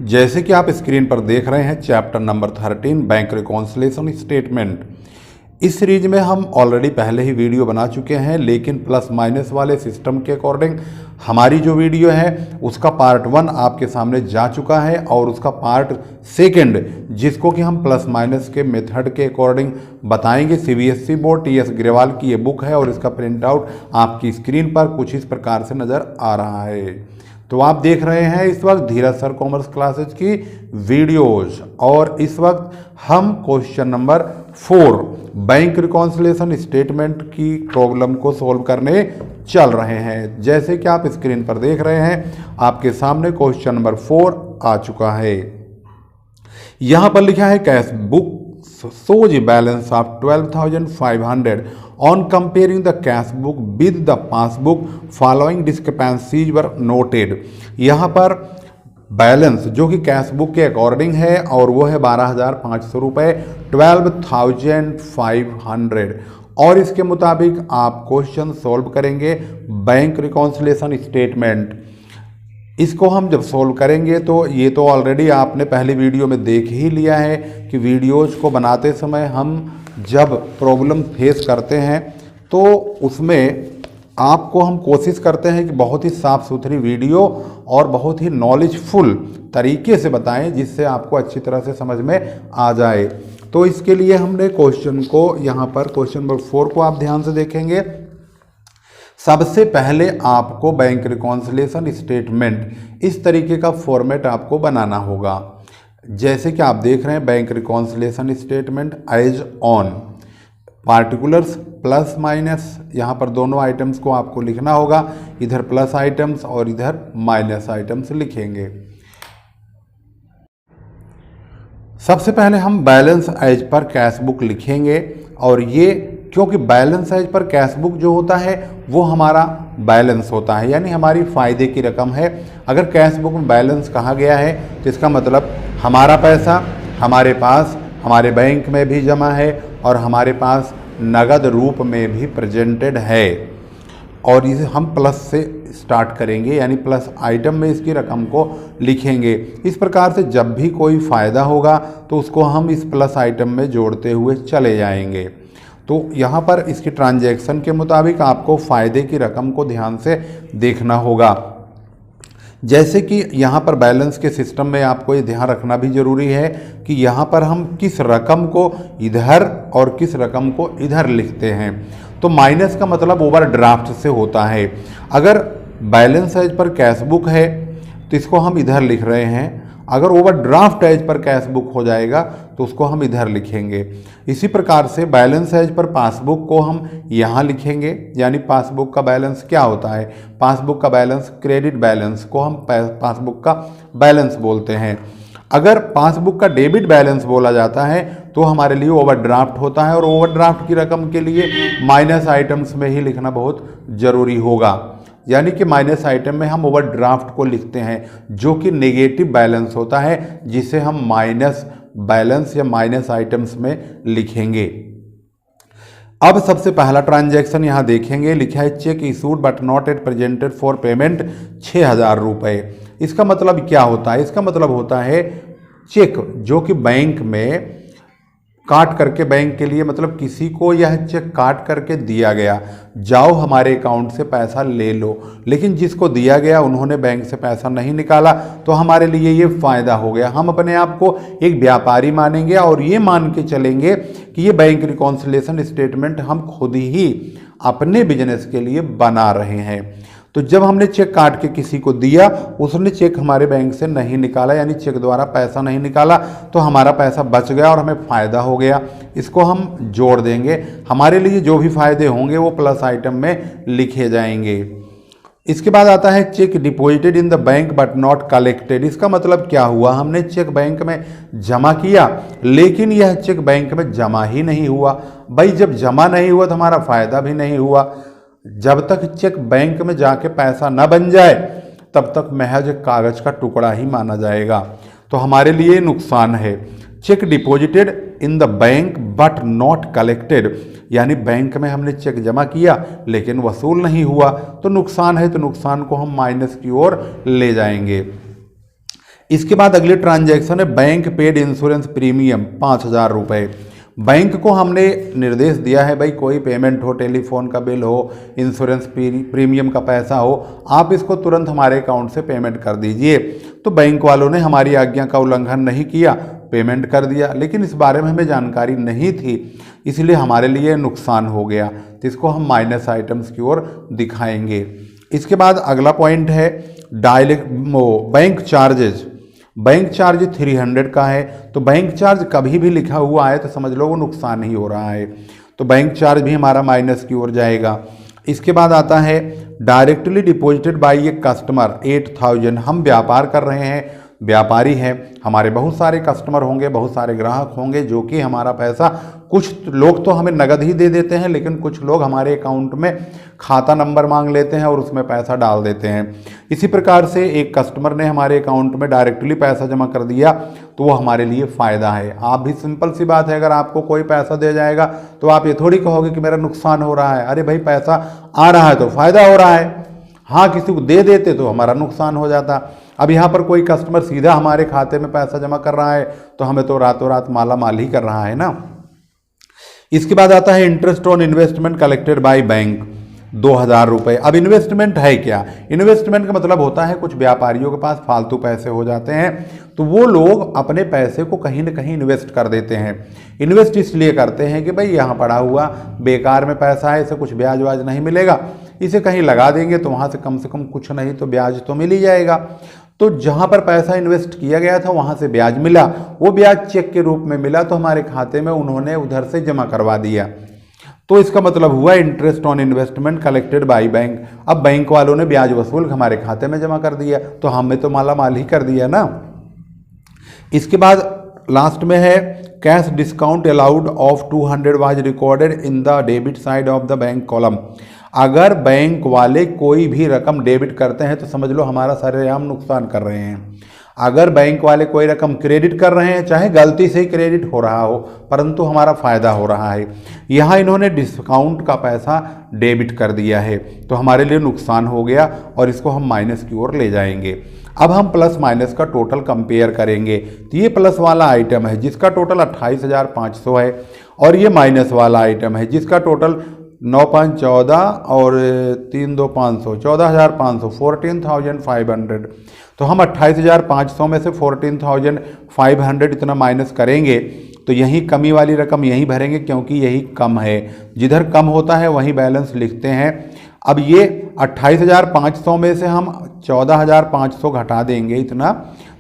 जैसे कि आप स्क्रीन पर देख रहे हैं chapter number 13 bank reconciliation statement. इस सीरीज में हम ऑलरेडी पहले ही वीडियो बना चुके हैं, लेकिन प्लस माइनस वाले सिस्टम के अकॉर्डिंग हमारी जो वीडियो है उसका पार्ट 1 आपके सामने जा चुका है और उसका पार्ट 2 जिसको कि हम प्लस माइनस के मेथड के अकॉर्डिंग बताएंगे। सीबीएसई बोर्ड टीएस ग्रेवाल की ये बुक है और इसका प्रिंट आउट आपकी स्क्रीन पर कुछ इस प्रकार से नज़र आ रहा है। तो आप देख रहे हैं इस वक्त धीरज सर कॉमर्स क्लासेज की वीडियोज और इस वक्त हम question number 4 bank reconciliation statement की प्रॉब्लम को सॉल्व करने चल रहे हैं। जैसे कि आप स्क्रीन पर देख रहे हैं आपके सामने क्वेश्चन नंबर 4 आ चुका है। यहां पर लिखा है cash book shows a balance of 12,500 on comparing the cash book with the passbook following discrepancies were noted। यहाँ पर बैलेंस जो कि कैश बुक के अकॉर्डिंग है और वो है 12,500 रुपये 12,500 और इसके मुताबिक आप क्वेश्चन सॉल्व करेंगे बैंक रिकॉन्सिलिएशन स्टेटमेंट। इसको हम जब सॉल्व करेंगे तो ये तो ऑलरेडी आपने पहली वीडियो में देख ही लिया है कि वीडियोज़ को बनाते समय हम जब प्रॉब्लम फेस करते हैं तो उसमें आपको हम कोशिश करते हैं कि बहुत ही साफ़ सुथरी वीडियो और बहुत ही नॉलेजफुल तरीके से बताएं जिससे आपको अच्छी तरह से समझ में आ जाए। तो इसके लिए हमने क्वेश्चन को यहाँ पर क्वेश्चन नंबर 4 को आप ध्यान से देखेंगे। सबसे पहले आपको बैंक रिकॉन्सिलिएशन स्टेटमेंट इस तरीके का फॉर्मेट आपको बनाना होगा। जैसे कि आप देख रहे हैं bank reconciliation statement as on particulars plus minus, यहाँ पर दोनों आइटम्स को आपको लिखना होगा, इधर प्लस आइटम्स और इधर माइनस आइटम्स लिखेंगे। सबसे पहले हम balance as per cash book लिखेंगे और ये क्योंकि balance as per cash book जो होता है वो हमारा बैलेंस होता है, यानी हमारी फ़ायदे की रकम है। अगर कैश बुक में बैलेंस कहा गया है तो इसका मतलब हमारा पैसा हमारे पास हमारे बैंक में भी जमा है और हमारे पास नगद रूप में भी प्रेजेंटेड है और इसे हम प्लस से स्टार्ट करेंगे, यानी प्लस आइटम में इसकी रकम को लिखेंगे। इस प्रकार से जब भी कोई फ़ायदा होगा तो उसको हम इस प्लस आइटम में जोड़ते हुए चले जाएंगे। तो यहाँ पर इसकी ट्रांजैक्शन के मुताबिक आपको फ़ायदे की रकम को ध्यान से देखना होगा। जैसे कि यहाँ पर बैलेंस के सिस्टम में आपको ये ध्यान रखना भी ज़रूरी है कि यहाँ पर हम किस रकम को इधर और किस रकम को इधर लिखते हैं। तो माइनस का मतलब ओवरड्राफ्ट से होता है। अगर balance as per cash book है तो इसको हम इधर लिख रहे हैं, अगर overdraft as per cash book हो जाएगा तो उसको हम इधर लिखेंगे। इसी प्रकार से बैलेंस एज पर पासबुक को हम यहाँ लिखेंगे, यानी पासबुक का बैलेंस क्या होता है, पासबुक का बैलेंस क्रेडिट बैलेंस को हम पासबुक का बैलेंस बोलते हैं। अगर पासबुक का डेबिट बैलेंस बोला जाता है तो हमारे लिए ओवरड्राफ्ट होता है और ओवरड्राफ्ट की रकम के लिए माइनस आइटम्स में ही लिखना बहुत ज़रूरी होगा, यानी कि माइनस आइटम में हम ओवरड्राफ्ट को लिखते हैं जो कि नेगेटिव बैलेंस होता है, जिसे हम माइनस बैलेंस या माइनस आइटम्स में लिखेंगे। अब सबसे पहला ट्रांजैक्शन यहाँ देखेंगे, लिखा है check issued but not at presented for payment 6,000 रुपये। इसका मतलब क्या होता है? इसका मतलब होता है चेक जो कि बैंक में काट करके, बैंक के लिए मतलब किसी को यह चेक काट करके दिया गया, जाओ हमारे अकाउंट से पैसा ले लो, लेकिन जिसको दिया गया उन्होंने बैंक से पैसा नहीं निकाला तो हमारे लिए ये फ़ायदा हो गया। हम अपने आप को एक व्यापारी मानेंगे और ये मान के चलेंगे कि ये बैंक रिकॉन्सिलिएशन स्टेटमेंट हम खुद ही अपने बिजनेस के लिए बना रहे हैं। तो जब हमने चेक काट के किसी को दिया, उसने चेक हमारे बैंक से नहीं निकाला, यानी चेक द्वारा पैसा नहीं निकाला, तो हमारा पैसा बच गया और हमें फ़ायदा हो गया। इसको हम जोड़ देंगे, हमारे लिए जो भी फ़ायदे होंगे वो प्लस आइटम में लिखे जाएंगे। इसके बाद आता है check deposited in the bank but not collected. इसका मतलब क्या हुआ? हमने चेक बैंक में जमा किया लेकिन यह चेक बैंक में जमा ही नहीं हुआ। भाई जब जमा नहीं हुआ तो हमारा फ़ायदा भी नहीं हुआ। जब तक चेक बैंक में जाके पैसा न बन जाए तब तक महज कागज का टुकड़ा ही माना जाएगा, तो हमारे लिए नुकसान है। Check deposited in the bank but not collected, यानी बैंक में हमने चेक जमा किया लेकिन वसूल नहीं हुआ, तो नुकसान है, तो नुकसान को हम माइनस की ओर ले जाएंगे। इसके बाद अगली ट्रांजैक्शन है बैंक पेड इंश्योरेंस प्रीमियम 5,000 रुपये। बैंक को हमने निर्देश दिया है भाई कोई पेमेंट हो, टेलीफोन का बिल हो, इंश्योरेंस प्रीमियम का पैसा हो, आप इसको तुरंत हमारे अकाउंट से पेमेंट कर दीजिए। तो बैंक वालों ने हमारी आज्ञा का उल्लंघन नहीं किया, पेमेंट कर दिया, लेकिन इस बारे में हमें जानकारी नहीं थी, इसलिए हमारे लिए नुकसान हो गया। तो इसको हम माइनस आइटम्स की ओर दिखाएंगे। इसके बाद अगला पॉइंट है direct bank charges. Bank charge 300 का है, तो बैंक चार्ज कभी भी लिखा हुआ है तो समझ लो वो नुकसान ही हो रहा है, तो बैंक चार्ज भी हमारा माइनस की ओर जाएगा। इसके बाद आता है directly deposited bye a customer 8,000। हम व्यापार कर रहे हैं, व्यापारी हैं, हमारे बहुत सारे कस्टमर होंगे, बहुत सारे ग्राहक होंगे जो कि हमारा पैसा, कुछ लोग तो हमें नगद ही दे देते हैं, लेकिन कुछ लोग हमारे अकाउंट में खाता नंबर मांग लेते हैं और उसमें पैसा डाल देते हैं। इसी प्रकार से एक कस्टमर ने हमारे अकाउंट में डायरेक्टली पैसा जमा कर दिया तो वो हमारे लिए फ़ायदा है। आप भी सिंपल सी बात है, अगर आपको कोई पैसा दे जाएगा तो आप ये थोड़ी कहोगे कि मेरा नुकसान हो रहा है। अरे भाई पैसा आ रहा है तो फ़ायदा हो रहा है। हाँ, किसी को दे देते तो हमारा नुकसान हो जाता। अब यहाँ पर कोई कस्टमर सीधा हमारे खाते में पैसा जमा कर रहा है तो हमें तो रातों रात माला माल ही कर रहा है ना। इसके बाद आता है interest on investment collected by bank 2,000 रुपये। अब इन्वेस्टमेंट है क्या? इन्वेस्टमेंट का मतलब होता है कुछ व्यापारियों के पास फालतू पैसे हो जाते हैं तो वो लोग अपने पैसे को कहीं ना कहीं इन्वेस्ट कर देते हैं। इन्वेस्ट इसलिए करते हैं कि भाई यहाँ पड़ा हुआ बेकार में पैसा है, इसे कुछ ब्याज व्याज नहीं मिलेगा, इसे कहीं लगा देंगे तो वहाँ से कम कुछ नहीं तो ब्याज तो मिल ही जाएगा। तो जहाँ पर पैसा इन्वेस्ट किया गया था वहाँ से ब्याज मिला, वो ब्याज चेक के रूप में मिला तो हमारे खाते में उन्होंने उधर से जमा करवा दिया। तो इसका मतलब हुआ interest on investment collected by bank. अब बैंक वालों ने ब्याज वसूल हमारे खाते में जमा कर दिया तो हमें तो माला माल ही कर दिया ना। इसके बाद लास्ट में है cash discount allowed of 200 was recorded in the debit side of the bank column. अगर बैंक वाले कोई भी रकम डेबिट करते हैं तो समझ लो हमारा सरेआम नुकसान कर रहे हैं। अगर बैंक वाले कोई रकम क्रेडिट कर रहे हैं, चाहे गलती से ही क्रेडिट हो रहा हो, परंतु हमारा फ़ायदा हो रहा है, यहाँ इन्होंने डिस्काउंट का पैसा डेबिट कर दिया है तो हमारे लिए नुकसान हो गया और इसको हम माइनस की ओर ले जाएंगे। अब हम प्लस माइनस का टोटल कंपेयर करेंगे। तो ये प्लस वाला आइटम है जिसका टोटल 28,500 है और ये माइनस वाला आइटम है जिसका टोटल 9,514 और 3,2,500 14,500 14,500। तो हम 28,500 में से 14,500 इतना माइनस करेंगे तो यही कमी वाली रकम यहीं भरेंगे क्योंकि यही कम है। जिधर कम होता है वहीं बैलेंस लिखते हैं। अब ये 28,500 में से हम 14,500 घटा देंगे इतना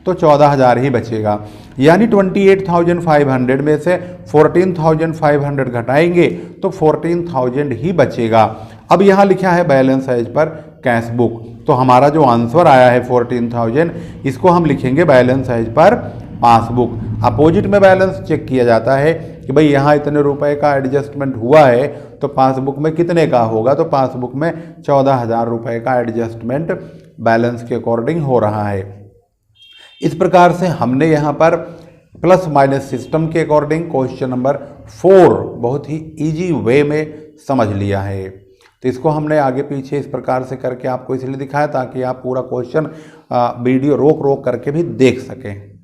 तो 14,000 ही बचेगा, यानी 28,500 में से 14,500 घटाएंगे तो 14,000 ही बचेगा। अब यहाँ लिखा है balance as per cash book, तो हमारा जो आंसर आया है 14,000 इसको हम लिखेंगे balance as per passbook. Opposite में बैलेंस चेक किया जाता है कि भाई यहाँ इतने रुपए का एडजस्टमेंट हुआ है तो पासबुक में कितने का होगा, तो पासबुक में 14,000 रुपये का एडजस्टमेंट बैलेंस के अकॉर्डिंग हो रहा है। इस प्रकार से हमने यहाँ पर प्लस माइनस सिस्टम के अकॉर्डिंग क्वेश्चन नंबर 4 बहुत ही इजी वे में समझ लिया है। तो इसको हमने आगे पीछे इस प्रकार से करके आपको इसलिए दिखाया ताकि आप पूरा क्वेश्चन वीडियो रोक करके भी देख सकें।